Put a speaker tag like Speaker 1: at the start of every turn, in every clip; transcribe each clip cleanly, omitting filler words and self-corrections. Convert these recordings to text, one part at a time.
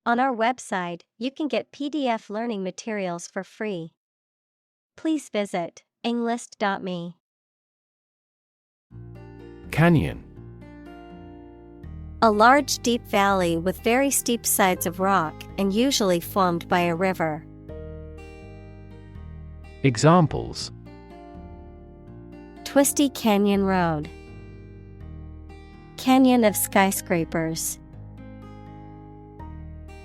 Speaker 1: On our website, you can get PDF learning materials for free. Please visit englist.me.
Speaker 2: Canyon.
Speaker 1: A large deep valley with very steep sides of rock and usually formed by a river.
Speaker 2: Examples:
Speaker 1: Twisty canyon road. Canyon of skyscrapers.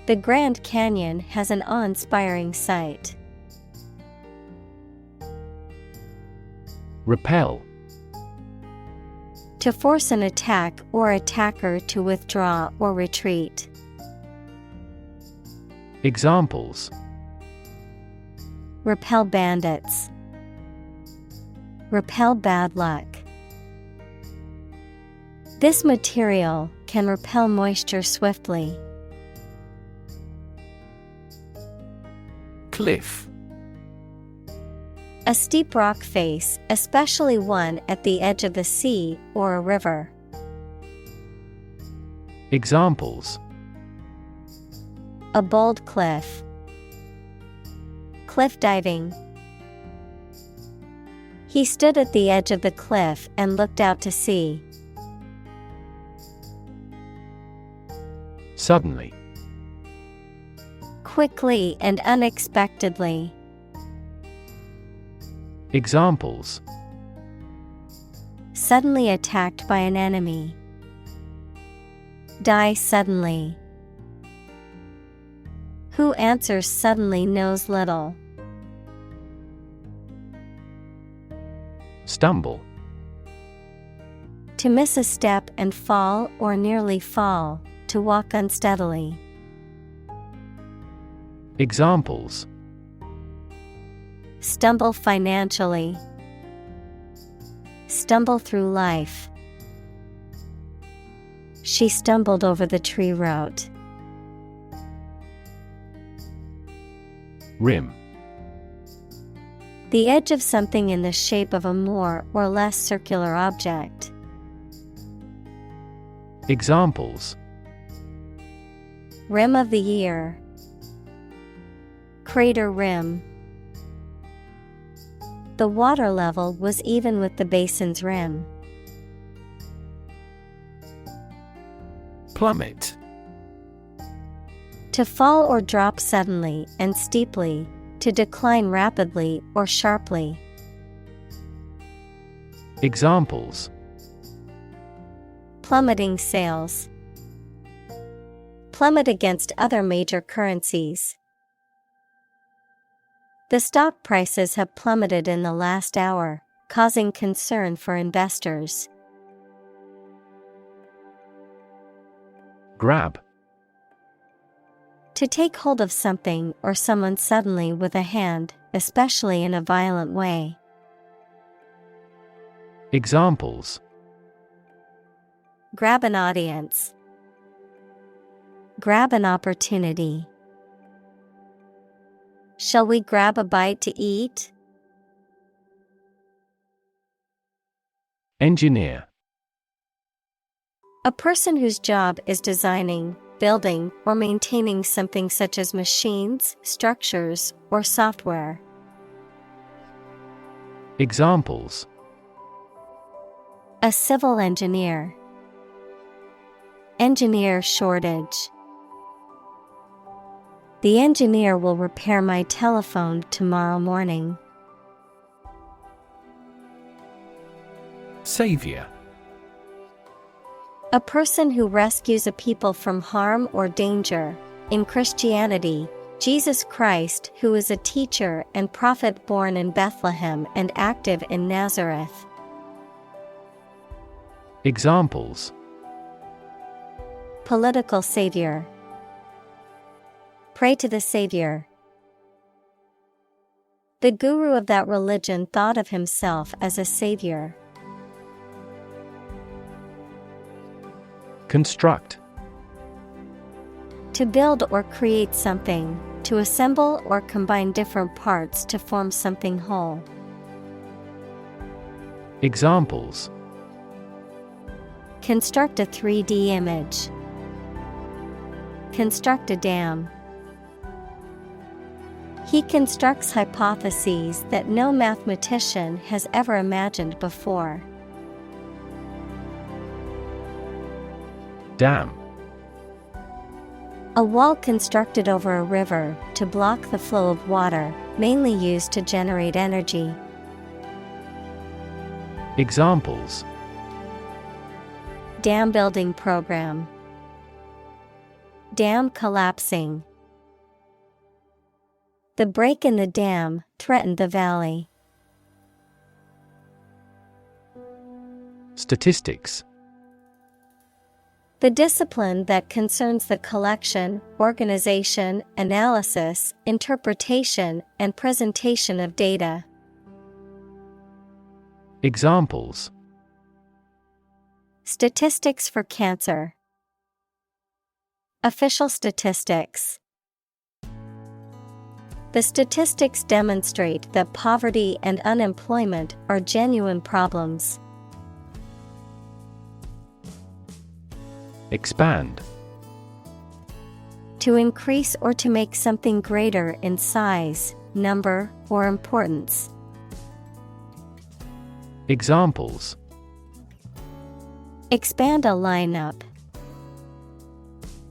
Speaker 1: The Grand Canyon has an awe-inspiring sight.
Speaker 2: Repel.
Speaker 1: To force an attack or attacker to withdraw or retreat.
Speaker 2: Examples:
Speaker 1: Repel bandits. Repel bad luck. This material can repel moisture swiftly.
Speaker 2: Cliff.
Speaker 1: A steep rock face, especially one at the edge of the sea or a river.
Speaker 2: Examples:
Speaker 1: A bold cliff. Cliff diving. He stood at the edge of the cliff and looked out to sea.
Speaker 2: Suddenly.
Speaker 1: Quickly and unexpectedly.
Speaker 2: Examples:
Speaker 1: Suddenly attacked by an enemy. Die suddenly. Who answers suddenly knows little.
Speaker 2: Stumble.
Speaker 1: To miss a step and fall or nearly fall, to walk unsteadily.
Speaker 2: Examples:
Speaker 1: Stumble financially. Stumble through life. She stumbled over the tree root.
Speaker 2: Rim.
Speaker 1: The edge of something in the shape of a more or less circular object.
Speaker 2: Examples:
Speaker 1: Rim of the ear. Crater rim. The water level was even with the basin's rim.
Speaker 2: Plummet.
Speaker 1: To fall or drop suddenly and steeply, to decline rapidly or sharply.
Speaker 2: Examples:
Speaker 1: Plummeting sales. Plummet against other major currencies. The stock prices have plummeted in the last hour, causing concern for investors.
Speaker 2: Grab.
Speaker 1: To take hold of something or someone suddenly with a hand, especially in a violent way.
Speaker 2: Examples:
Speaker 1: Grab an audience. Grab an opportunity. Shall we grab a bite to eat?
Speaker 2: Engineer.
Speaker 1: A person whose job is designing, building, or maintaining something such as machines, structures, or software.
Speaker 2: Examples:
Speaker 1: A civil engineer. Engineer shortage. The engineer will repair my telephone tomorrow morning.
Speaker 2: Savior.
Speaker 1: A person who rescues a people from harm or danger. In Christianity, Jesus Christ, who is a teacher and prophet born in Bethlehem and active in Nazareth.
Speaker 2: Examples:
Speaker 1: Political savior. Pray to the Savior. The guru of that religion thought of himself as a savior.
Speaker 2: Construct.
Speaker 1: To build or create something, to assemble or combine different parts to form something whole.
Speaker 2: Examples:
Speaker 1: Construct a 3D image. construct a dam. He constructs hypotheses that no mathematician has ever imagined before.
Speaker 2: Dam.
Speaker 1: A wall constructed over a river to block the flow of water, mainly used to generate energy.
Speaker 2: Examples:
Speaker 1: Dam building program. Dam collapsing. The break in the dam threatened the valley.
Speaker 2: Statistics.
Speaker 1: The discipline that concerns the collection, organization, analysis, interpretation, and presentation of data.
Speaker 2: Examples:
Speaker 1: Statistics for cancer. Official statistics. The statistics demonstrate that poverty and unemployment are genuine problems.
Speaker 2: Expand.
Speaker 1: To increase or to make something greater in size, number, or importance.
Speaker 2: Examples:
Speaker 1: Expand a lineup.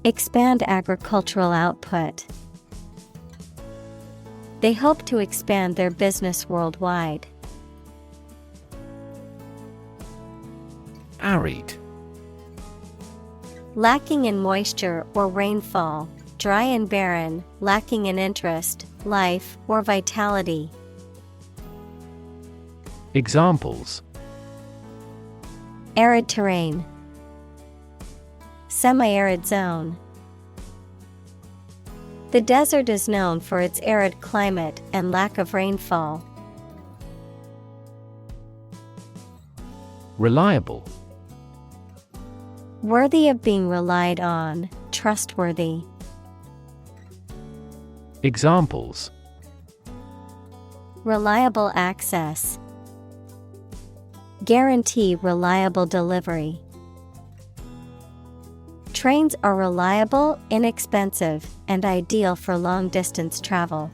Speaker 1: Expand agricultural output. They hope to expand their business worldwide.
Speaker 2: Arid.
Speaker 1: Lacking in moisture or rainfall, dry and barren, lacking in interest, life, or vitality.
Speaker 2: Examples:
Speaker 1: Arid terrain. Semi-arid zone. The desert is known for its arid climate and lack of rainfall.
Speaker 2: Reliable.
Speaker 1: Worthy of being relied on, trustworthy.
Speaker 2: Examples:
Speaker 1: Reliable access. Guarantee reliable delivery. Trains are reliable, inexpensive, and ideal for long-distance travel.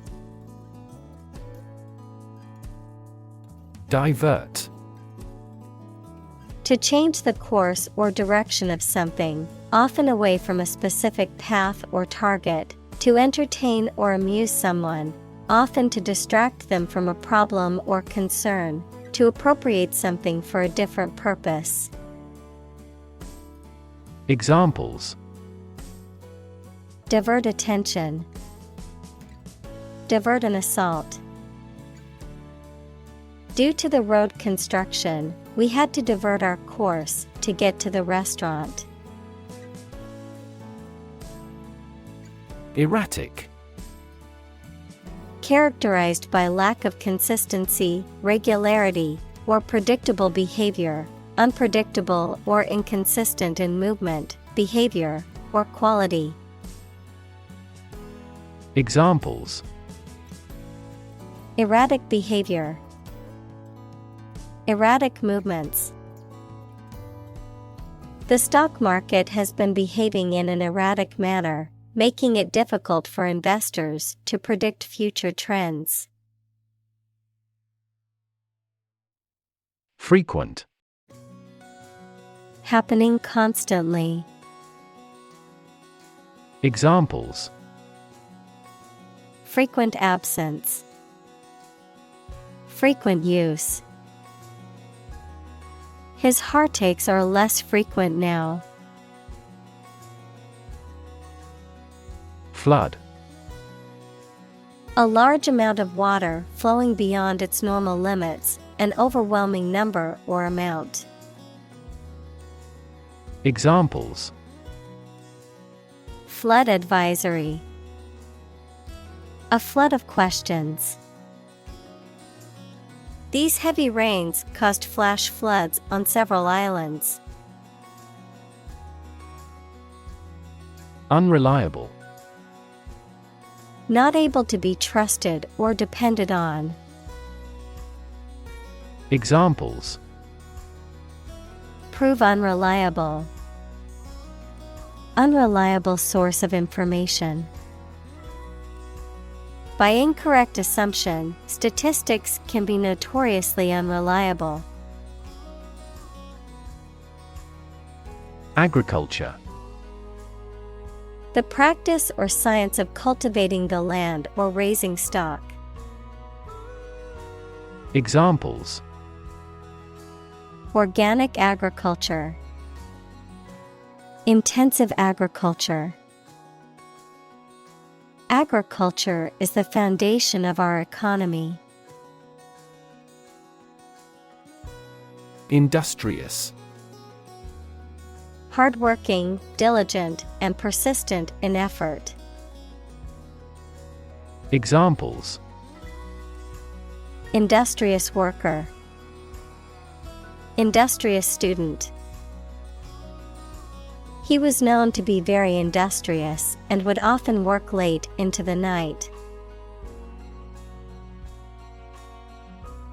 Speaker 2: Divert.
Speaker 1: To change the course or direction of something, often away from a specific path or target, to entertain or amuse someone, often to distract them from a problem or concern, to appropriate something for a different purpose.
Speaker 2: Examples:
Speaker 1: Divert attention. Divert an assault. Due to the road construction, we had to divert our course to get to the restaurant.
Speaker 2: Erratic.
Speaker 1: Characterized by lack of consistency, regularity, or predictable behavior, unpredictable or inconsistent in movement, behavior, or quality.
Speaker 2: Examples:
Speaker 1: Erratic behavior. Erratic movements. The stock market has been behaving in an erratic manner, making it difficult for investors to predict future trends.
Speaker 2: Frequent.
Speaker 1: Happening constantly.
Speaker 2: Examples:
Speaker 1: Frequent absence. Frequent use. His heartaches are less frequent now.
Speaker 2: Flood.
Speaker 1: A large amount of water flowing beyond its normal limits, an overwhelming number or amount.
Speaker 2: Examples:
Speaker 1: Flood advisory. A flood of questions. These heavy rains caused flash floods on several islands.
Speaker 2: Unreliable.
Speaker 1: Not able to be trusted or depended on.
Speaker 2: Examples:
Speaker 1: Prove unreliable. Unreliable source of information. By incorrect assumption, statistics can be notoriously unreliable.
Speaker 2: Agriculture.
Speaker 1: The practice or science of cultivating the land or raising stock.
Speaker 2: Examples:
Speaker 1: Organic agriculture. Intensive agriculture. Agriculture is the foundation of our economy.
Speaker 2: Industrious.
Speaker 1: Hardworking, diligent, and persistent in effort.
Speaker 2: Examples:
Speaker 1: Industrious worker. Industrious student. He was known to be very industrious and would often work late into the night.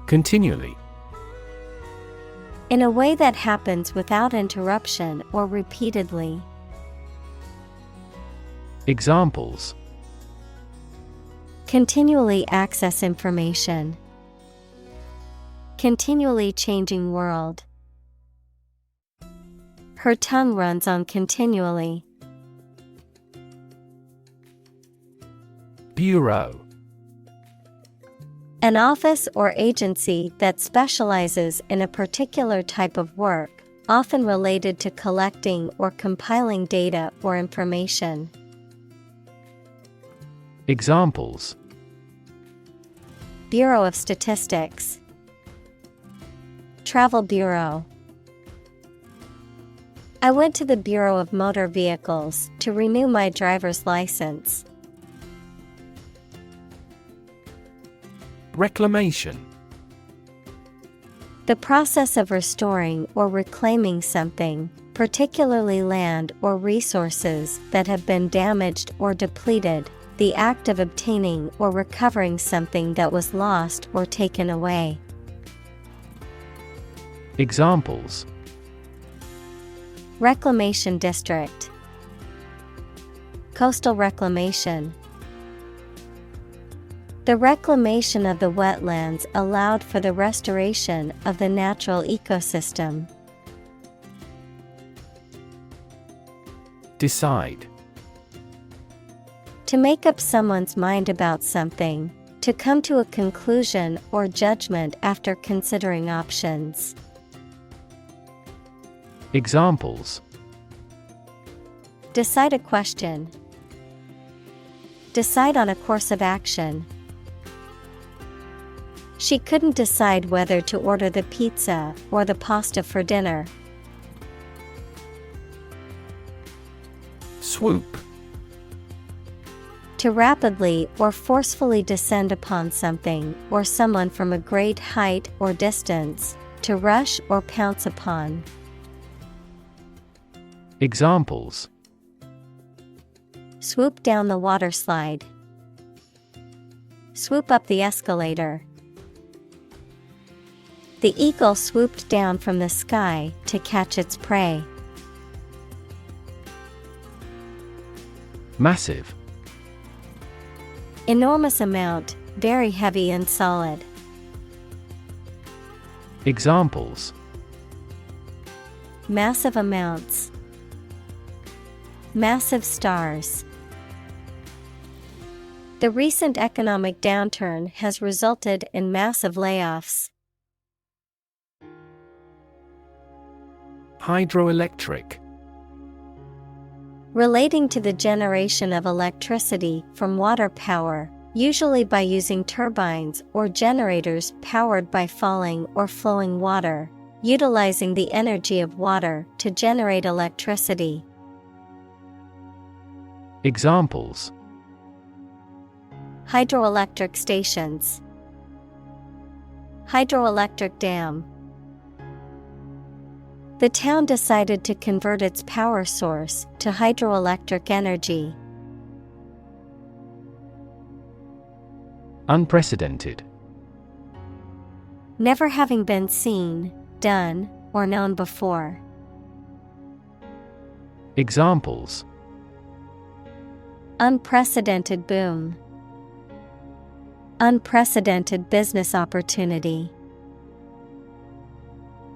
Speaker 2: Continually.
Speaker 1: In a way that happens without interruption or repeatedly.
Speaker 2: Examples:
Speaker 1: Continually access information. Continually changing world. Her tongue runs on continually.
Speaker 2: Bureau.
Speaker 1: An office or agency that specializes in a particular type of work, often related to collecting or compiling data or information.
Speaker 2: Examples:
Speaker 1: Bureau of Statistics. Travel Bureau. I went to the Bureau of Motor Vehicles to renew my driver's license.
Speaker 2: Reclamation.
Speaker 1: The process of restoring or reclaiming something, particularly land or resources that have been damaged or depleted, the act of obtaining or recovering something that was lost or taken away.
Speaker 2: Examples:
Speaker 1: Reclamation District. Coastal reclamation. The reclamation of the wetlands allowed for the restoration of the natural ecosystem.
Speaker 2: Decide.
Speaker 1: To make up someone's mind about something, to come to a conclusion or judgment after considering options.
Speaker 2: Examples:
Speaker 1: Decide a question. Decide on a course of action. She couldn't decide whether to order the pizza or the pasta for dinner.
Speaker 2: Swoop.
Speaker 1: To rapidly or forcefully descend upon something or someone from a great height or distance, to rush or pounce upon.
Speaker 2: Examples:
Speaker 1: Swoop down the water slide. Swoop up the escalator. The eagle swooped down from the sky to catch its prey.
Speaker 2: Massive.
Speaker 1: Enormous amount, very heavy and solid.
Speaker 2: Examples:
Speaker 1: Massive amounts. Massive stars. The recent economic downturn has resulted in massive layoffs.
Speaker 2: Hydroelectric.
Speaker 1: Relating to the generation of electricity from water power, usually by using turbines or generators powered by falling or flowing water, utilizing the energy of water to generate electricity.
Speaker 2: Examples:
Speaker 1: Hydroelectric stations. Hydroelectric dam. The town decided to convert its power source to hydroelectric energy.
Speaker 2: Unprecedented.
Speaker 1: Never having been seen, done, or known before.
Speaker 2: Examples:
Speaker 1: unprecedented boom, unprecedented business opportunity.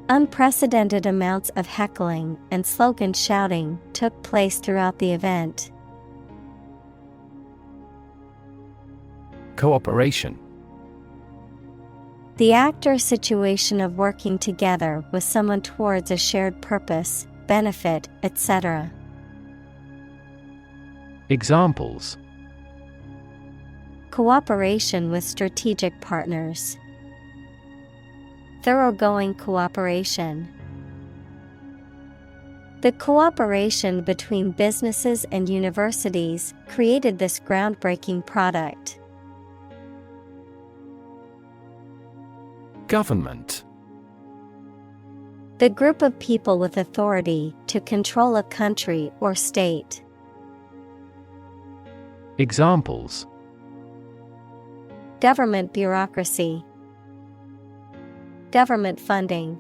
Speaker 1: Unprecedented amounts of heckling and slogan shouting took place throughout the event.
Speaker 2: Cooperation.
Speaker 1: The act or situation of working together with someone towards a shared purpose, benefit, etc.
Speaker 2: Examples:
Speaker 1: cooperation with strategic partners, thoroughgoing cooperation. The cooperation between businesses and universities created this groundbreaking product.
Speaker 2: Government.
Speaker 1: The group of people with authority to control a country or state.
Speaker 2: Examples:
Speaker 1: government bureaucracy, government funding.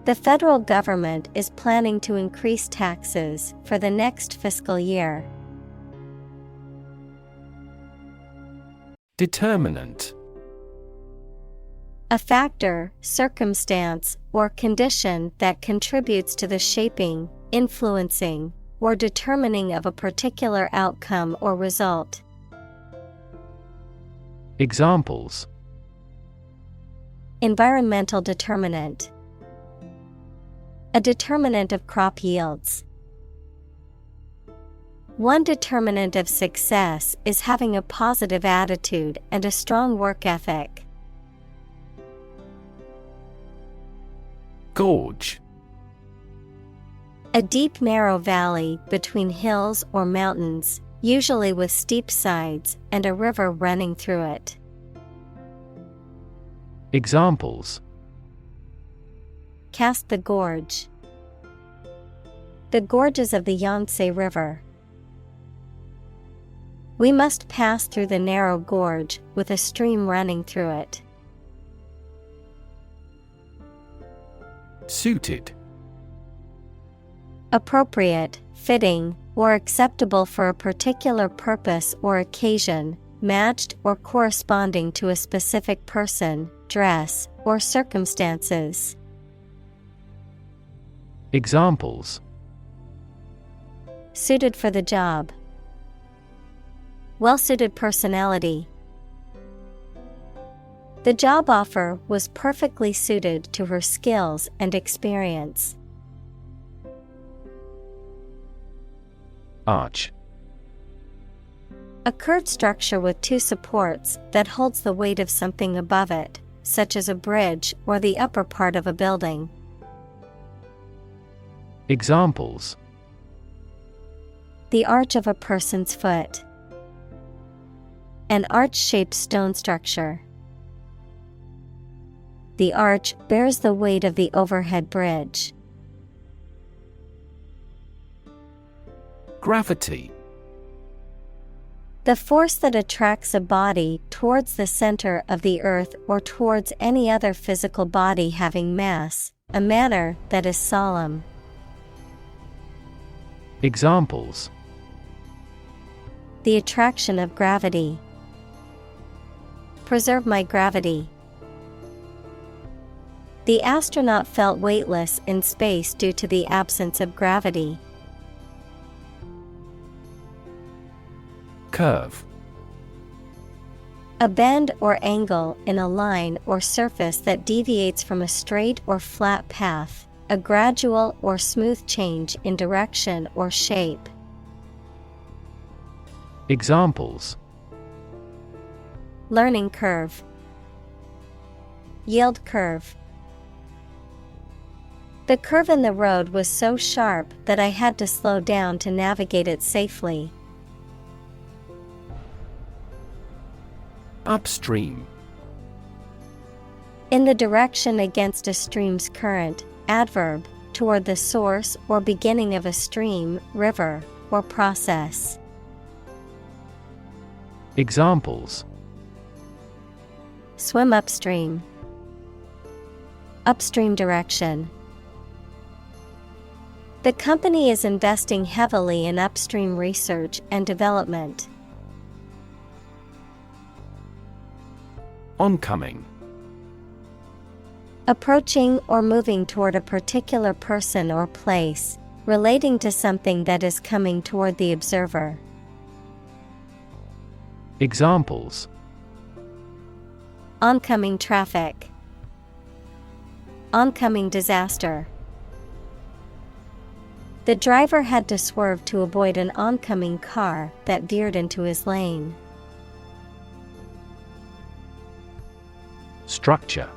Speaker 1: The federal government is planning to increase taxes for the next fiscal year.
Speaker 2: Determinant.
Speaker 1: A factor, circumstance, or condition that contributes to the shaping, influencing, or determining of a particular outcome or result.
Speaker 2: Examples:
Speaker 1: environmental determinant, a determinant of crop yields. One determinant of success is having a positive attitude and a strong work ethic.
Speaker 2: Gorge.
Speaker 1: A deep narrow valley between hills or mountains, usually with steep sides and a river running through it.
Speaker 2: Examples:
Speaker 1: cast the gorge, the gorges of the Yangtze River. We must pass through the narrow gorge with a stream running through it.
Speaker 2: Suited.
Speaker 1: Appropriate, fitting, or acceptable for a particular purpose or occasion, matched or corresponding to a specific person, dress, or circumstances.
Speaker 2: Examples:
Speaker 1: suited for the job, well-suited personality. The job offer was perfectly suited to her skills and experience.
Speaker 2: Arch.
Speaker 1: A curved structure with two supports that holds the weight of something above it, such as a bridge or the upper part of a building.
Speaker 2: Examples:
Speaker 1: the arch of a person's foot, an arch-shaped stone structure. The arch bears the weight of the overhead bridge.
Speaker 2: Gravity.
Speaker 1: The force that attracts a body towards the center of the earth or towards any other physical body having mass, a matter that is solemn.
Speaker 2: Examples:
Speaker 1: the attraction of gravity. Preserve my gravity. The astronaut felt weightless in space due to the absence of gravity.
Speaker 2: Curve.
Speaker 1: A bend or angle in a line or surface that deviates from a straight or flat path, a gradual or smooth change in direction or shape.
Speaker 2: Examples:
Speaker 1: learning curve, yield curve. The curve in the road was so sharp that I had to slow down to navigate it safely.
Speaker 2: Upstream.
Speaker 1: In the direction against a stream's current, adverb, toward the source or beginning of a stream, river, or process.
Speaker 2: Examples:
Speaker 1: swim upstream, upstream direction. The company is investing heavily in upstream research and development.
Speaker 2: Oncoming.
Speaker 1: Approaching or moving toward a particular person or place, relating to something that is coming toward the observer.
Speaker 2: Examples:
Speaker 1: Oncoming traffic. Oncoming disaster. The driver had to swerve to avoid an oncoming car that veered into his lane.
Speaker 2: Structure.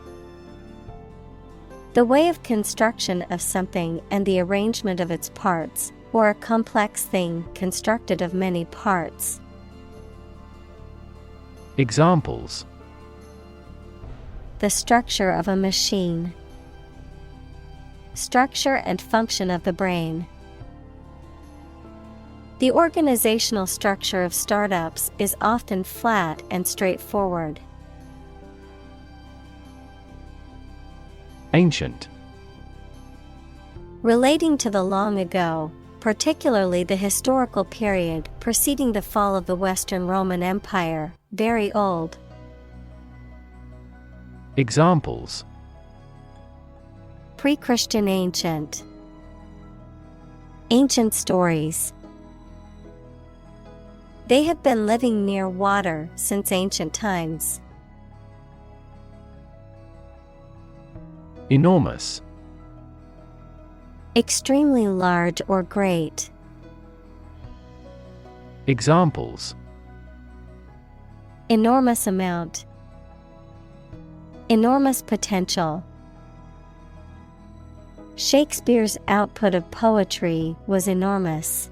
Speaker 1: The way of construction of something and the arrangement of its parts, or a complex thing constructed of many parts.
Speaker 2: Examples:
Speaker 1: The structure of a machine. Structure and function of the brain. The organizational structure of startups is often flat and straightforward.
Speaker 2: Ancient.
Speaker 1: Relating to the long ago, particularly the historical period preceding the fall of the Western Roman Empire, very old.
Speaker 2: Examples:
Speaker 1: Pre-Christian ancient. Ancient stories. They have been living near water since ancient times.
Speaker 2: Enormous.
Speaker 1: Extremely large or great.
Speaker 2: Examples:
Speaker 1: Enormous amount. Enormous potential. Shakespeare's output of poetry was enormous.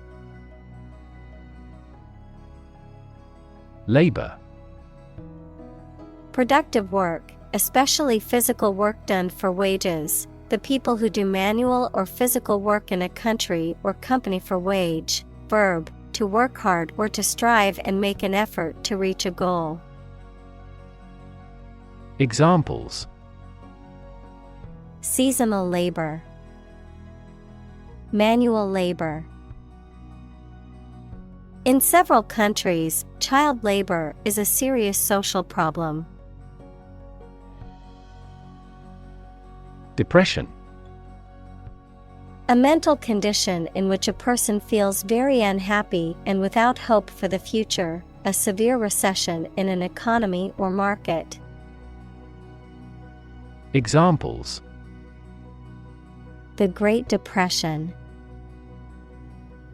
Speaker 2: Labor.
Speaker 1: Productive work, especially physical work done for wages, the people who do manual or physical work in a country or company for wage. Verb, to work hard or to strive and make an effort to reach a goal.
Speaker 2: Examples:
Speaker 1: Seasonal labor. Manual labor. In several countries, child labor is a serious social problem.
Speaker 2: Depression.
Speaker 1: A mental condition in which a person feels very unhappy and without hope for the future, a severe recession in an economy or market.
Speaker 2: Examples:
Speaker 1: The Great Depression.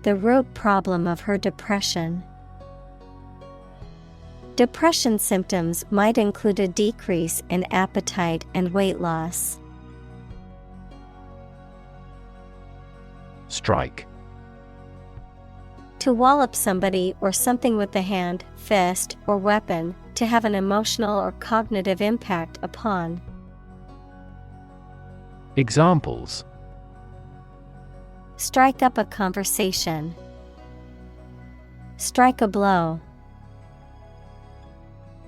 Speaker 1: The root problem of her depression. Depression symptoms might include a decrease in appetite and weight loss.
Speaker 2: Strike.
Speaker 1: To wallop somebody or something with the hand, fist, or weapon, to have an emotional or cognitive impact upon.
Speaker 2: Examples:
Speaker 1: Strike up a conversation. Strike a blow.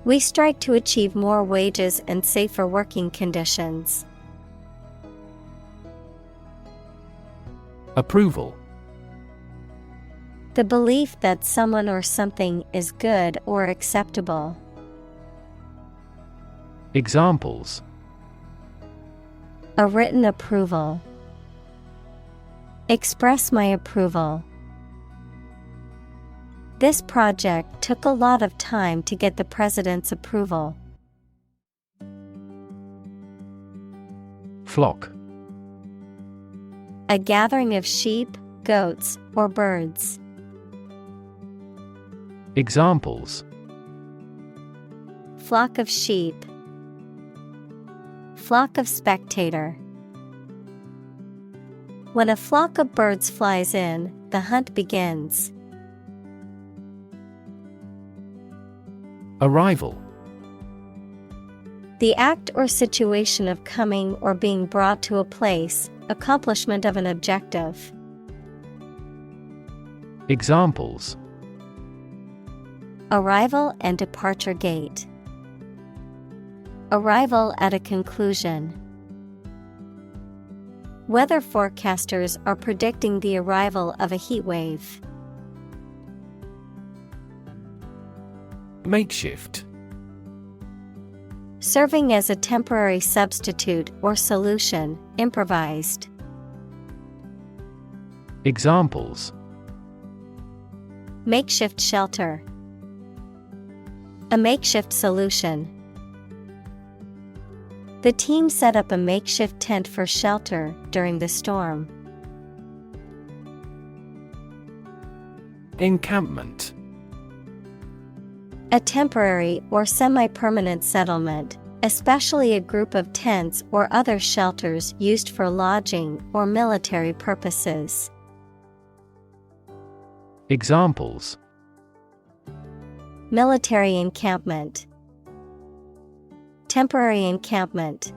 Speaker 1: We strike to achieve more wages and safer working conditions.
Speaker 2: Approval.
Speaker 1: The belief that someone or something is good or acceptable.
Speaker 2: Examples:
Speaker 1: A written approval. Express my approval. This project took a lot of time to get the president's approval.
Speaker 2: Flock.
Speaker 1: A gathering of sheep, goats, or birds.
Speaker 2: Examples:
Speaker 1: Flock of sheep. Flock of spectator. When a flock of birds flies in, the hunt begins.
Speaker 2: Arrival.
Speaker 1: The act or situation of coming or being brought to a place, accomplishment of an objective.
Speaker 2: Examples:
Speaker 1: Arrival and departure gate. Arrival at a conclusion. Weather forecasters are predicting the arrival of a heat wave.
Speaker 2: Makeshift.
Speaker 1: Serving as a temporary substitute or solution, improvised.
Speaker 2: Examples:
Speaker 1: Makeshift shelter. A makeshift solution. The team set up a makeshift tent for shelter during the storm.
Speaker 2: Encampment.
Speaker 1: A temporary or semi-permanent settlement, especially a group of tents or other shelters used for lodging or military purposes.
Speaker 2: Examples:
Speaker 1: Military encampment. Temporary encampment.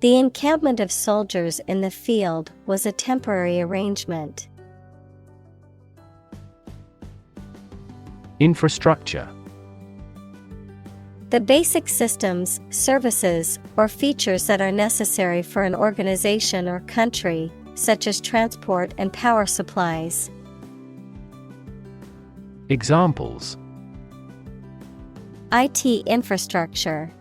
Speaker 1: The encampment of soldiers in the field was a temporary arrangement.
Speaker 2: Infrastructure.
Speaker 1: The basic systems, services, or features that are necessary for an organization or country, such as transport and power supplies.
Speaker 2: Examples:
Speaker 1: IT infrastructure.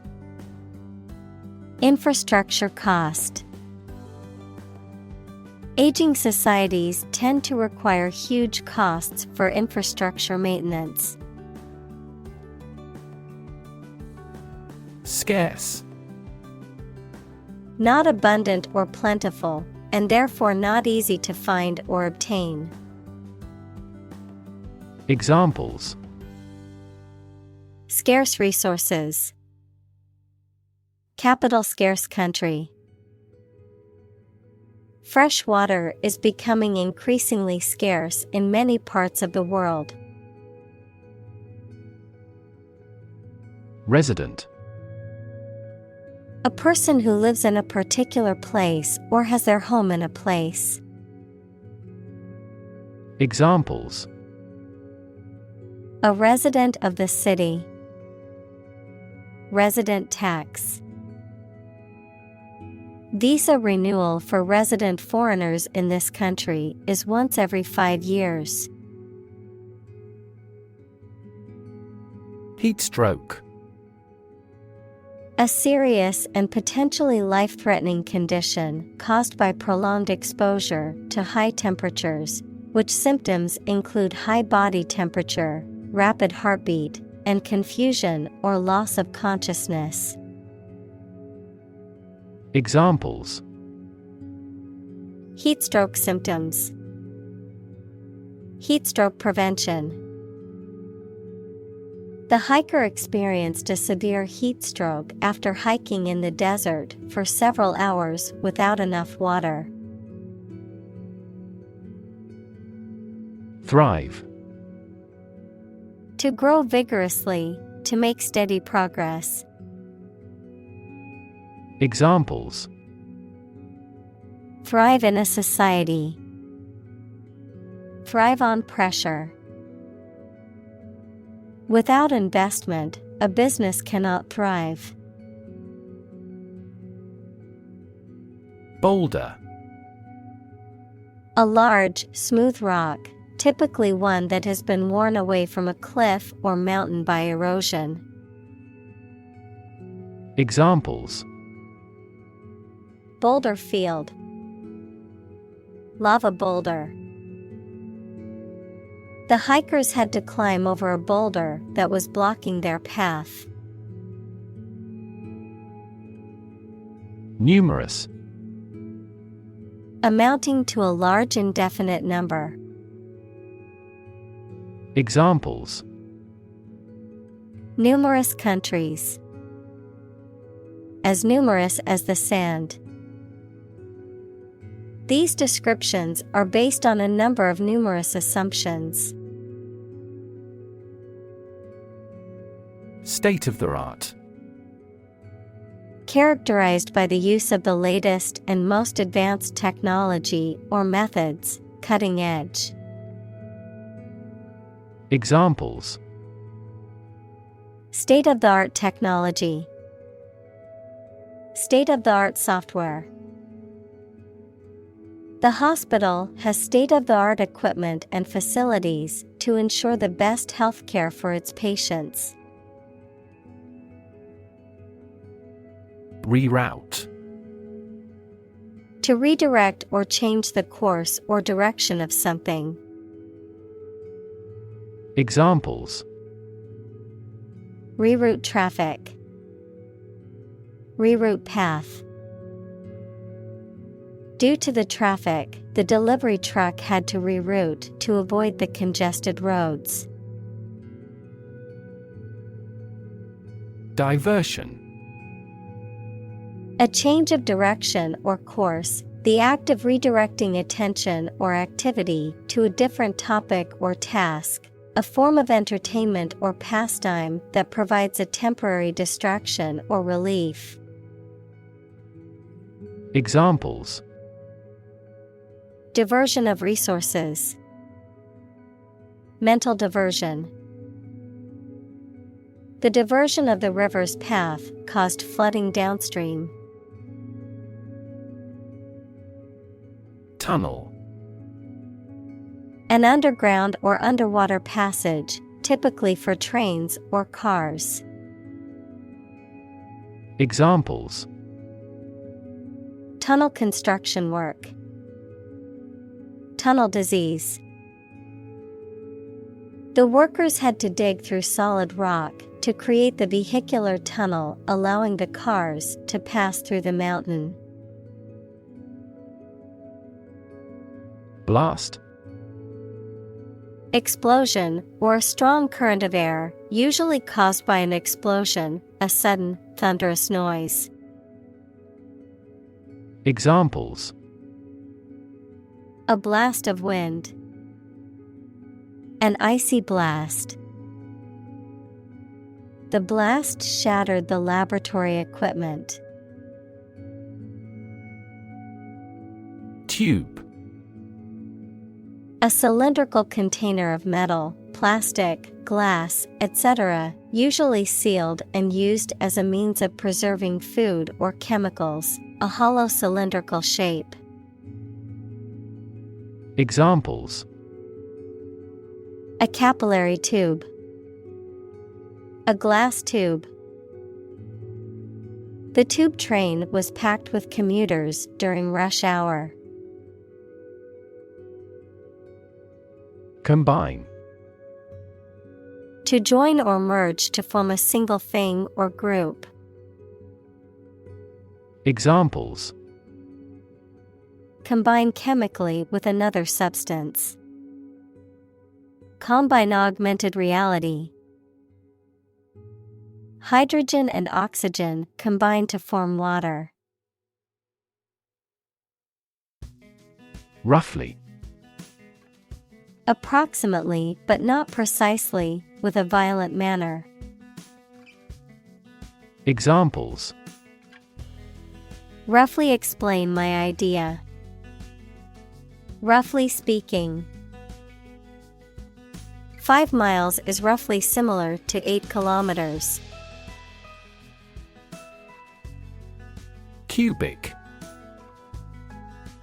Speaker 1: Infrastructure cost. Aging societies tend to require huge costs for infrastructure maintenance.
Speaker 2: Scarce.
Speaker 1: Not abundant or plentiful, and therefore not easy to find or obtain.
Speaker 2: Examples:
Speaker 1: Scarce resources. Capital scarce country. Fresh water is becoming increasingly scarce in many parts of the world.
Speaker 2: Resident.
Speaker 1: A person who lives in a particular place or has their home in a place.
Speaker 2: Examples:
Speaker 1: A resident of the city. Resident tax. Visa renewal for resident foreigners in this country is once every 5 years.
Speaker 2: Heat stroke.
Speaker 1: A serious and potentially life-threatening condition caused by prolonged exposure to high temperatures, which symptoms include high body temperature, rapid heartbeat, and confusion or loss of consciousness.
Speaker 2: Examples:
Speaker 1: Heat stroke symptoms. Heat stroke prevention. The hiker experienced a severe heat stroke after hiking in the desert for several hours without enough water.
Speaker 2: Thrive.
Speaker 1: To grow vigorously, to make steady progress.
Speaker 2: Examples:
Speaker 1: Thrive in a society. Thrive on pressure. Without investment, a business cannot thrive.
Speaker 2: Boulder.
Speaker 1: A large, smooth rock, typically one that has been worn away from a cliff or mountain by erosion.
Speaker 2: Examples:
Speaker 1: Boulder field. Lava boulder. The hikers had to climb over a boulder that was blocking their path.
Speaker 2: Numerous.
Speaker 1: Amounting to a large indefinite number.
Speaker 2: Examples:
Speaker 1: Numerous countries. As numerous as the sand. These descriptions are based on a number of numerous assumptions.
Speaker 2: State of the art.
Speaker 1: Characterized by the use of the latest and most advanced technology or methods, cutting edge.
Speaker 2: Examples:
Speaker 1: State-of-the-art technology. State-of-the-art software. The hospital has state-of-the-art equipment and facilities to ensure the best health care for its patients.
Speaker 2: Reroute.
Speaker 1: To redirect or change the course or direction of something.
Speaker 2: Examples:
Speaker 1: Reroute traffic. Reroute path. Due to the traffic, the delivery truck had to reroute to avoid the congested roads.
Speaker 2: Diversion.
Speaker 1: A change of direction or course, the act of redirecting attention or activity to a different topic or task, a form of entertainment or pastime that provides a temporary distraction or relief.
Speaker 2: Examples:
Speaker 1: Diversion of resources. Mental diversion. The diversion of the river's path caused flooding downstream.
Speaker 2: Tunnel.
Speaker 1: An underground or underwater passage, typically for trains or cars.
Speaker 2: Examples:
Speaker 1: Tunnel construction work. Tunnel disease. The workers had to dig through solid rock to create the vehicular tunnel, allowing the cars to pass through the mountain.
Speaker 2: Blast.
Speaker 1: Explosion, or a strong current of air, usually caused by an explosion, a sudden, thunderous noise.
Speaker 2: Examples:
Speaker 1: A blast of wind. An icy blast. The blast shattered the laboratory equipment.
Speaker 2: Tube.
Speaker 1: A cylindrical container of metal, plastic, glass, etc., usually sealed and used as a means of preserving food or chemicals, a hollow cylindrical shape.
Speaker 2: Examples:
Speaker 1: A capillary tube. A glass tube. The tube train was packed with commuters during rush hour.
Speaker 2: Combine.
Speaker 1: To join or merge to form a single thing or group.
Speaker 2: Examples:
Speaker 1: Combine chemically with another substance. Combine augmented reality. Hydrogen and oxygen combine to form water.
Speaker 2: Roughly.
Speaker 1: Approximately, but not precisely, with a violent manner.
Speaker 2: Examples:
Speaker 1: Roughly explain my idea. Roughly speaking. 5 miles is roughly similar to 8 kilometers.
Speaker 2: Cubic.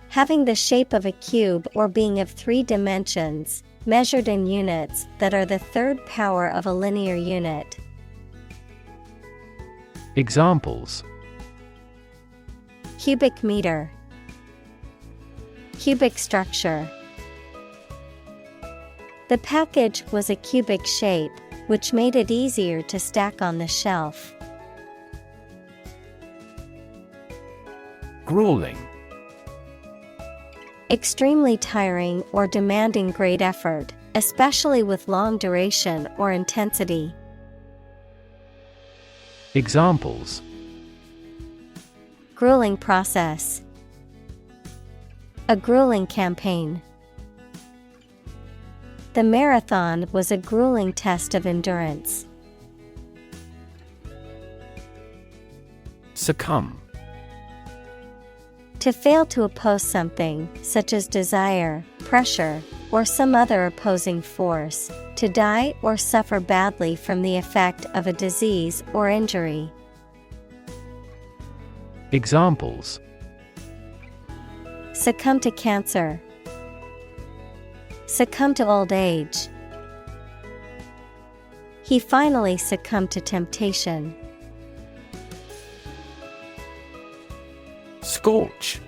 Speaker 1: Having the shape of a cube or being of 3 dimensions, measured in units that are the third power of a linear unit.
Speaker 2: Examples:
Speaker 1: Cubic meter. Cubic structure. The package was a cubic shape, which made it easier to stack on the shelf.
Speaker 2: Grueling.
Speaker 1: Extremely tiring or demanding great effort, especially with long duration or intensity.
Speaker 2: Examples:
Speaker 1: Grueling process. A grueling campaign. The marathon was a grueling test of endurance.
Speaker 2: Succumb.
Speaker 1: To fail to oppose something, such as desire, pressure, or some other opposing force, to die or suffer badly from the effect of a disease or injury. Succumb to cancer. Succumb to old age. He finally succumbed to temptation.
Speaker 2: Scorch.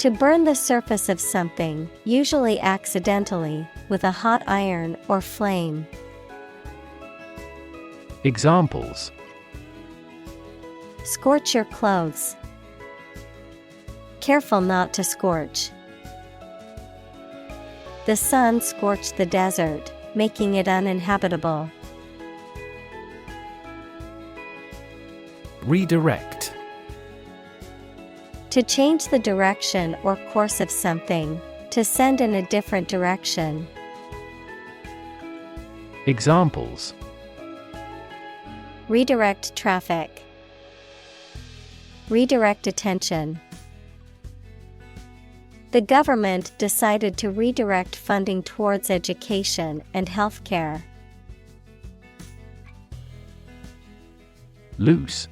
Speaker 1: To burn the surface of something, usually accidentally, with a hot iron or flame.
Speaker 2: Examples:
Speaker 1: Scorch your clothes. Careful not to scorch. The sun scorched the desert, making it uninhabitable.
Speaker 2: Redirect.
Speaker 1: To change the direction or course of something, to send in a different direction.
Speaker 2: Examples:
Speaker 1: Redirect traffic. Redirect attention. The government decided to redirect funding towards education and healthcare.
Speaker 2: Loose.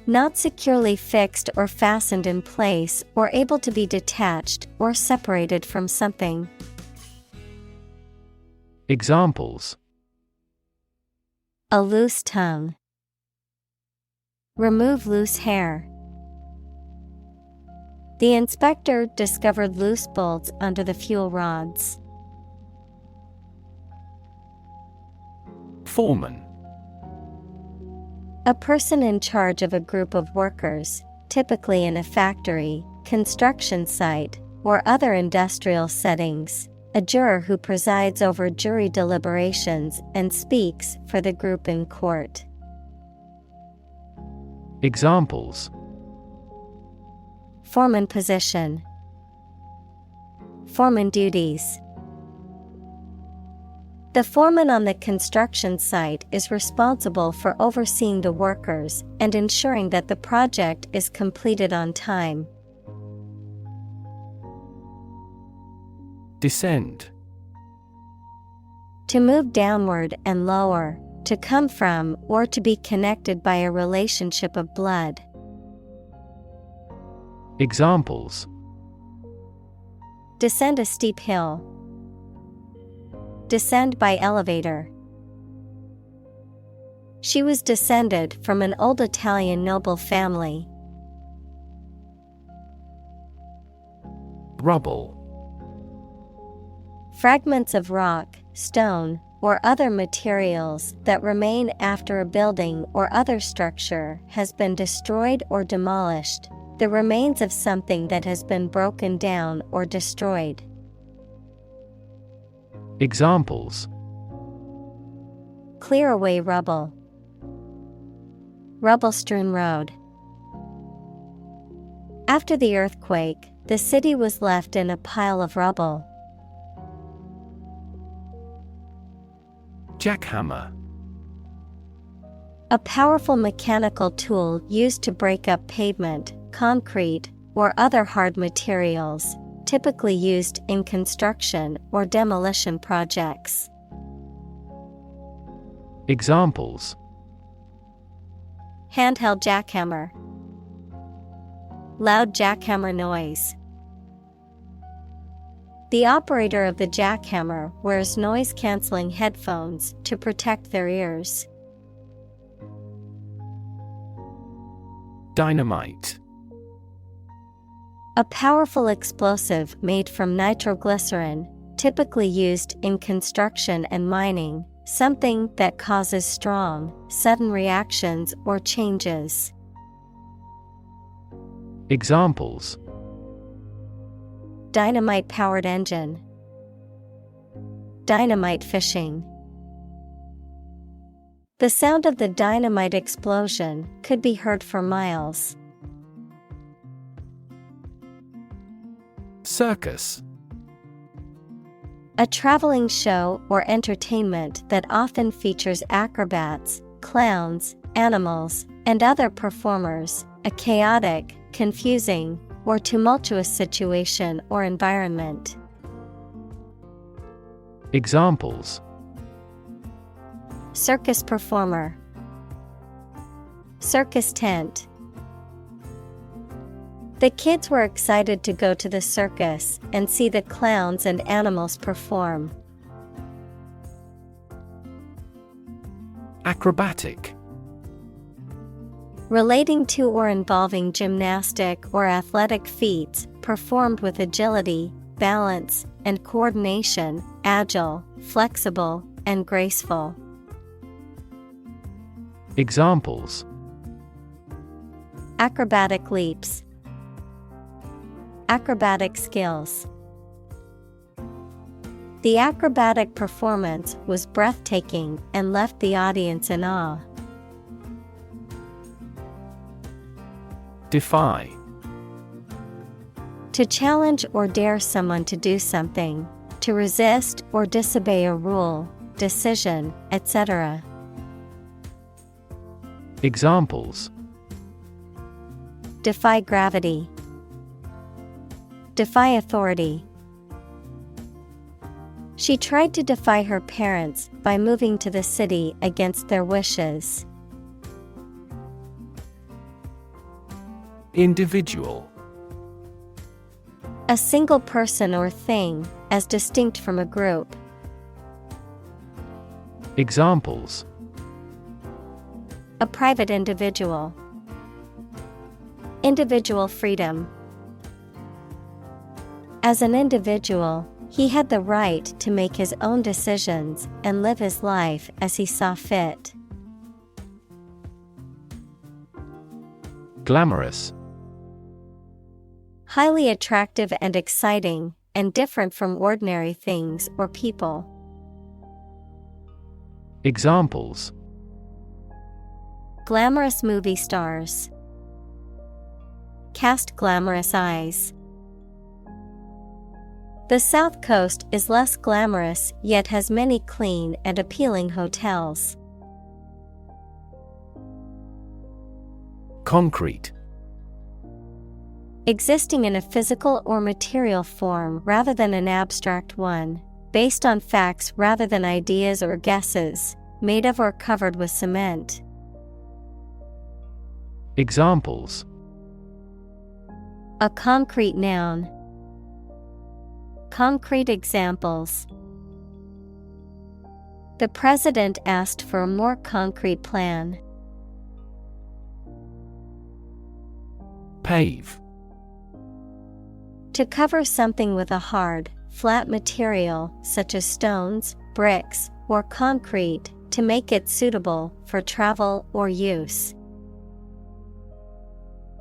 Speaker 1: Not securely fixed or fastened in place, or able to be detached or separated from something.
Speaker 2: Examples:
Speaker 1: A loose tongue. Remove loose hair. The inspector discovered loose bolts under the fuel rods.
Speaker 2: Foreman.
Speaker 1: A person in charge of a group of workers, typically in a factory, construction site, or other industrial settings. A juror who presides over jury deliberations and speaks for the group in court.
Speaker 2: Examples:
Speaker 1: Foreman position. Foreman duties. The foreman on the construction site is responsible for overseeing the workers and ensuring that the project is completed on time.
Speaker 2: Descend.
Speaker 1: To move downward and lower, to come from or to be connected by a relationship of blood.
Speaker 2: Examples:
Speaker 1: Descend a steep hill. Descend by elevator. She was descended from an old Italian noble family.
Speaker 2: Rubble.
Speaker 1: Fragments of rock, stone, or other materials that remain after a building or other structure has been destroyed or demolished, the remains of something that has been broken down or destroyed.
Speaker 2: Examples:
Speaker 1: Clear away rubble. Rubble-strewn road. After the earthquake, the city was left in a pile of rubble.
Speaker 2: Jackhammer.
Speaker 1: A powerful mechanical tool used to break up pavement, concrete, or other hard materials, typically used in construction or demolition projects.
Speaker 2: Examples:
Speaker 1: Handheld jackhammer. Loud jackhammer noise. The operator of the jackhammer wears noise-canceling headphones to protect their ears.
Speaker 2: Dynamite.
Speaker 1: A powerful explosive made from nitroglycerin, typically used in construction and mining, something that causes strong, sudden reactions or changes.
Speaker 2: Examples:
Speaker 1: Dynamite-powered engine. Dynamite fishing. The sound of the dynamite explosion could be heard for miles.
Speaker 2: Circus.
Speaker 1: A traveling show or entertainment that often features acrobats, clowns, animals, and other performers, a chaotic, confusing, or tumultuous situation or environment.
Speaker 2: Examples:
Speaker 1: Circus performer. Circus tent. The kids were excited to go to the circus and see the clowns and animals perform.
Speaker 2: Acrobatic.
Speaker 1: Relating to or involving gymnastic or athletic feats performed with agility, balance, and coordination, agile, flexible, and graceful.
Speaker 2: Examples:
Speaker 1: acrobatic leaps, acrobatic skills. The acrobatic performance was breathtaking and left the audience in awe.
Speaker 2: Defy.
Speaker 1: To challenge or dare someone to do something, to resist or disobey a rule, decision, etc.
Speaker 2: Examples:
Speaker 1: defy gravity, defy authority. She tried to defy her parents by moving to the city against their wishes.
Speaker 2: Individual.
Speaker 1: A single person or thing, as distinct from a group.
Speaker 2: Examples:
Speaker 1: a private individual, individual freedom. As an individual, he had the right to make his own decisions and live his life as he saw fit.
Speaker 2: Glamorous.
Speaker 1: Highly attractive and exciting, and different from ordinary things or people.
Speaker 2: Examples:
Speaker 1: glamorous movie stars, cast glamorous eyes. The South Coast is less glamorous yet has many clean and appealing hotels.
Speaker 2: Concrete.
Speaker 1: Existing in a physical or material form rather than an abstract one, based on facts rather than ideas or guesses, made of or covered with cement.
Speaker 2: Examples:
Speaker 1: a concrete noun, concrete examples. The president asked for a more concrete plan.
Speaker 2: Pave.
Speaker 1: To cover something with a hard, flat material such as stones, bricks, or concrete to make it suitable for travel or use.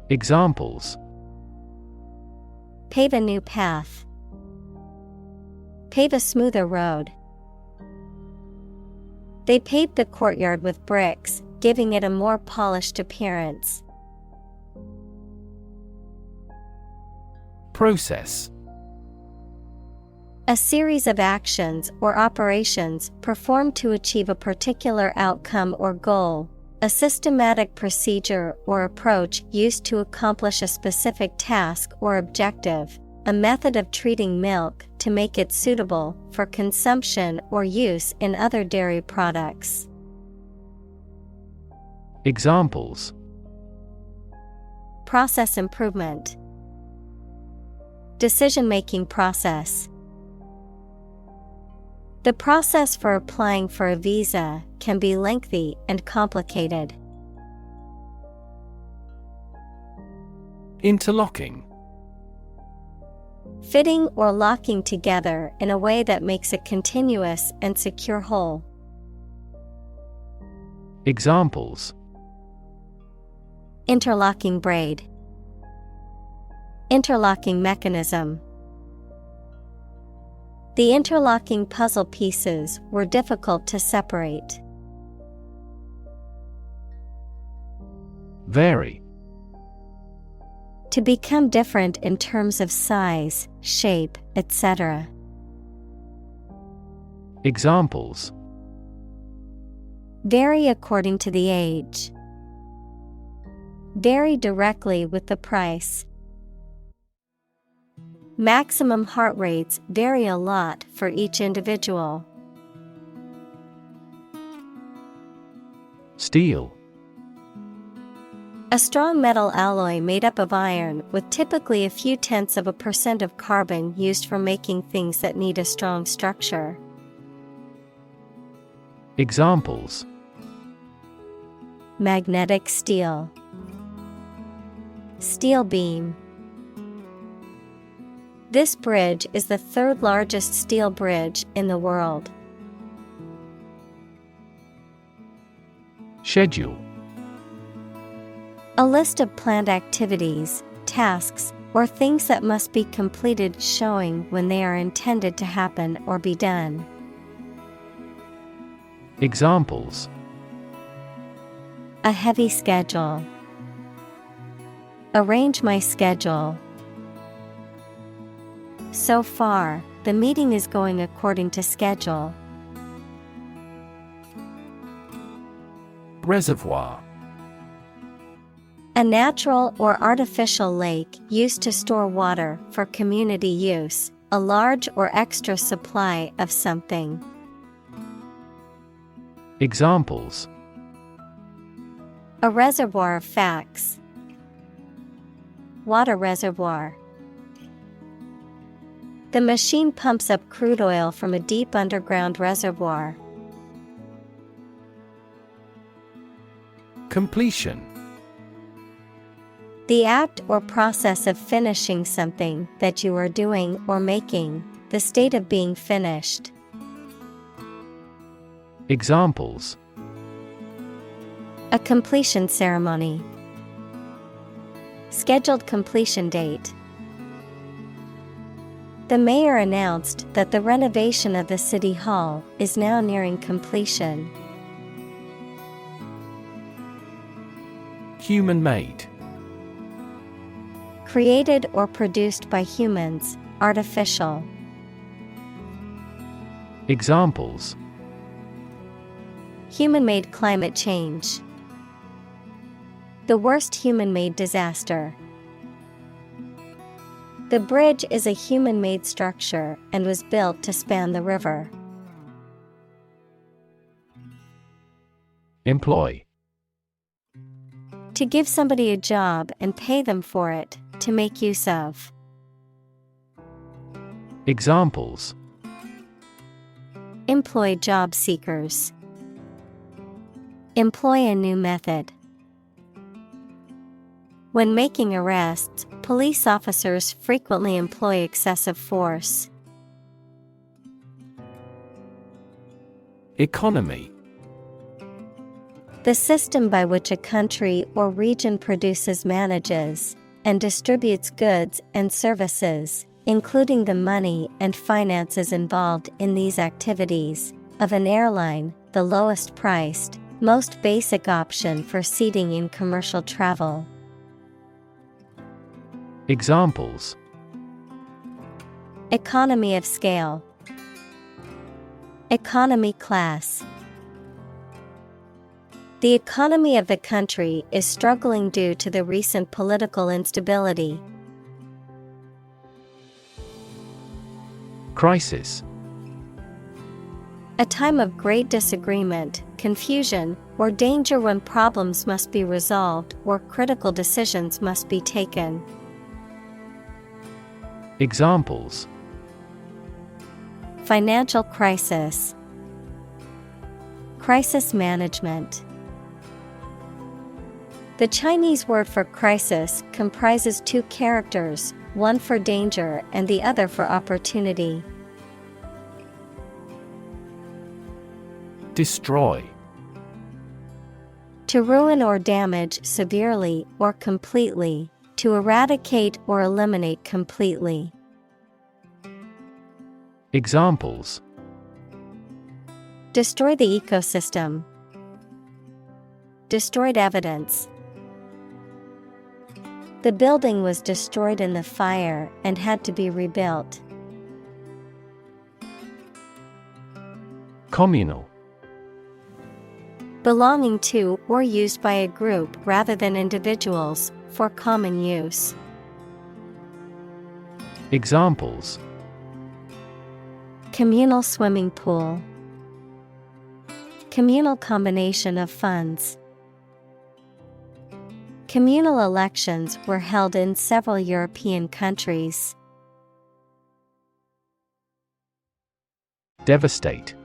Speaker 2: Examples:
Speaker 1: pave a new path, pave a smoother road. They paved the courtyard with bricks, giving it a more polished appearance.
Speaker 2: Process.
Speaker 1: A series of actions or operations performed to achieve a particular outcome or goal, a systematic procedure or approach used to accomplish a specific task or objective, a method of treating milk to make it suitable for consumption or use in other dairy products.
Speaker 2: Examples:
Speaker 1: process improvement, decision-making process. The process for applying for a visa can be lengthy and complicated.
Speaker 2: Interlocking.
Speaker 1: Fitting or locking together in a way that makes a continuous and secure whole.
Speaker 2: Examples:
Speaker 1: interlocking braid, interlocking mechanism. The interlocking puzzle pieces were difficult to separate.
Speaker 2: Vary.
Speaker 1: To become different in terms of size, shape, etc.
Speaker 2: Examples:
Speaker 1: vary according to the age, vary directly with the price. Maximum heart rates vary a lot for each individual.
Speaker 2: Steel.
Speaker 1: A strong metal alloy made up of iron with typically a few tenths of a % of carbon used for making things that need a strong structure.
Speaker 2: Examples:
Speaker 1: Magnetic steel, steel beam. This bridge is the third largest steel bridge in the world.
Speaker 2: Schedule.
Speaker 1: A list of planned activities, tasks, or things that must be completed showing when they are intended to happen or be done.
Speaker 2: Examples:
Speaker 1: A heavy schedule. Arrange my schedule. So far, the meeting is going according to schedule.
Speaker 2: Reservoir.
Speaker 1: A natural or artificial lake used to store water for community use, a large or extra supply of something.
Speaker 2: Examples:
Speaker 1: A reservoir of facts. Water reservoir. The machine pumps up crude oil from a deep underground reservoir.
Speaker 2: Completion.
Speaker 1: The act or process of finishing something that you are doing or making, the state of being finished.
Speaker 2: Examples:
Speaker 1: A completion ceremony. Scheduled completion date. The mayor announced that the renovation of the city hall is now nearing completion.
Speaker 2: Human-made.
Speaker 1: Created or produced by humans, artificial.
Speaker 2: Examples:
Speaker 1: Human-made climate change. The worst human-made disaster. The bridge is a human-made structure and was built to span the river.
Speaker 2: Employ.
Speaker 1: To give somebody a job and pay them for it, to make use of.
Speaker 2: Examples:
Speaker 1: Employ job seekers. Employ a new method. When making arrests, police officers frequently employ excessive force.
Speaker 2: Economy.
Speaker 1: The system by which a country or region produces, manages, and distributes goods and services, including the money and finances involved in these activities, of an airline, the lowest priced, most basic option for seating in commercial travel.
Speaker 2: Examples:
Speaker 1: Economy of scale. Economy class. The economy of the country is struggling due to the recent political instability.
Speaker 2: Crisis.
Speaker 1: A time of great disagreement, confusion, or danger when problems must be resolved or critical decisions must be taken.
Speaker 2: Examples:
Speaker 1: Financial crisis. Crisis management. The Chinese word for crisis comprises two characters, one for danger and the other for opportunity.
Speaker 2: Destroy.
Speaker 1: To ruin or damage severely or completely, to eradicate or eliminate completely.
Speaker 2: Examples:
Speaker 1: Destroy the ecosystem. Destroyed evidence. The building was destroyed in the fire and had to be rebuilt.
Speaker 2: Communal.
Speaker 1: Belonging to or used by a group rather than individuals, for common use.
Speaker 2: Examples:
Speaker 1: Communal swimming pool. Communal combination of funds. Communal elections were held in several European countries.
Speaker 2: Devastate.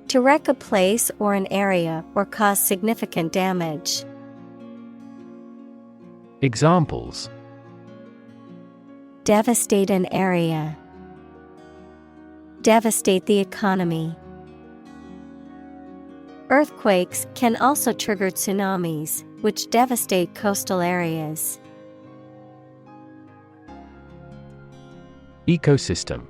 Speaker 1: To wreck a place or an area or cause significant damage.
Speaker 2: Examples:
Speaker 1: Devastate an area. Devastate the economy. Earthquakes can also trigger tsunamis, which devastate coastal areas.
Speaker 2: Ecosystem.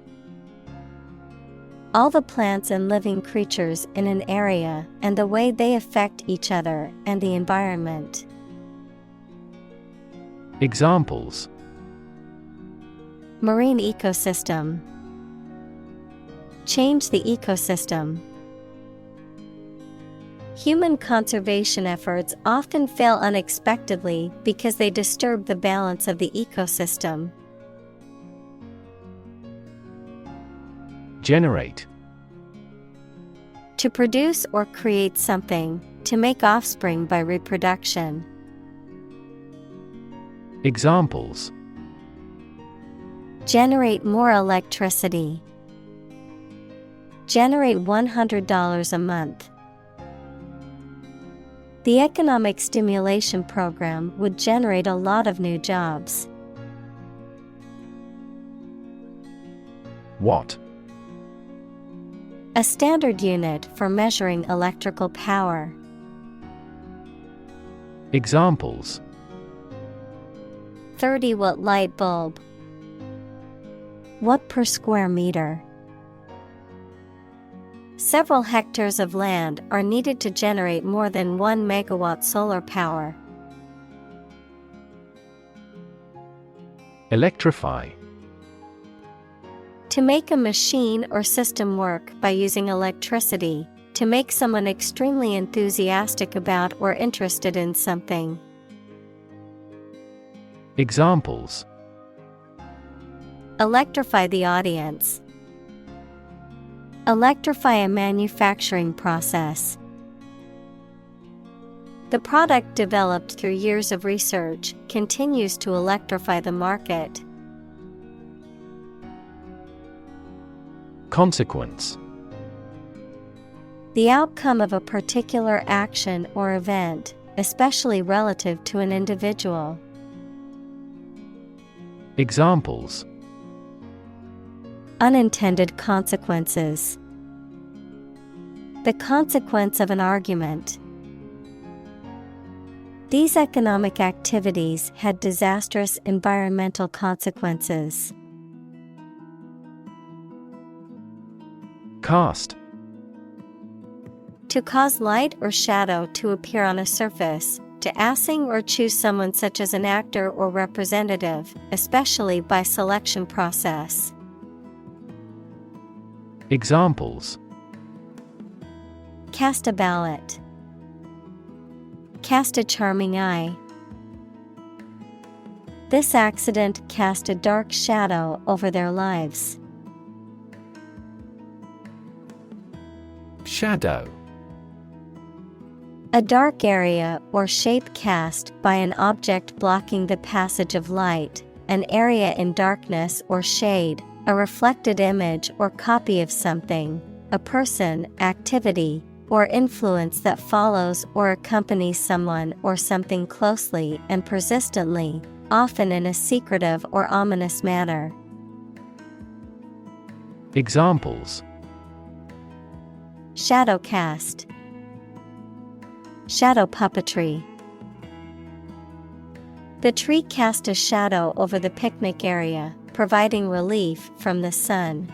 Speaker 1: All the plants and living creatures in an area and the way they affect each other and the environment.
Speaker 2: Examples:
Speaker 1: Marine ecosystem. Change the ecosystem. Human conservation efforts often fail unexpectedly because they disturb the balance of the ecosystem.
Speaker 2: Generate.
Speaker 1: To produce or create something, to make offspring by reproduction.
Speaker 2: Examples:
Speaker 1: Generate more electricity. Generate $100 a month. The economic stimulation program would generate a lot of new jobs.
Speaker 2: Watt.
Speaker 1: A standard unit for measuring electrical power.
Speaker 2: Examples:
Speaker 1: 30-watt light bulb. Watt per square meter. Several hectares of land are needed to generate more than 1 megawatt solar power.
Speaker 2: Electrify.
Speaker 1: To make a machine or system work by using electricity, to make someone extremely enthusiastic about or interested in something.
Speaker 2: Examples:
Speaker 1: Electrify the audience. Electrify a manufacturing process. The product developed through years of research continues to electrify the market.
Speaker 2: Consequence.
Speaker 1: The outcome of a particular action or event, especially relative to an individual.
Speaker 2: Examples:
Speaker 1: Unintended consequences. The consequence of an argument. These economic activities had disastrous environmental consequences.
Speaker 2: Cast.
Speaker 1: To cause light or shadow to appear on a surface, to assign or choose someone such as an actor or representative, especially by selection process.
Speaker 2: Examples:
Speaker 1: Cast a ballot. Cast a charming eye. This accident cast a dark shadow over their lives.
Speaker 2: Shadow.
Speaker 1: A dark area or shape cast by an object blocking the passage of light, an area in darkness or shade, a reflected image or copy of something, a person, activity, or influence that follows or accompanies someone or something closely and persistently, often in a secretive or ominous manner.
Speaker 2: Examples:
Speaker 1: Shadow cast. Shadow puppetry. The tree cast a shadow over the picnic area, providing relief from the sun.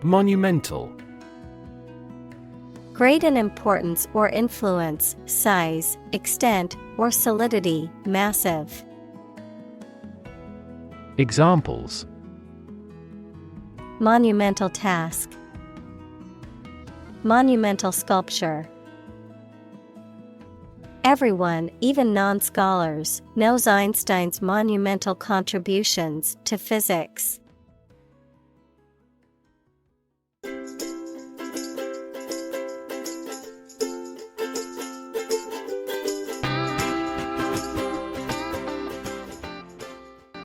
Speaker 2: Monumental.
Speaker 1: Great in importance or influence, size, extent, or solidity, massive.
Speaker 2: Examples:
Speaker 1: Monumental task. Monumental sculpture. Everyone, even non-scholars, knows Einstein's monumental contributions to physics.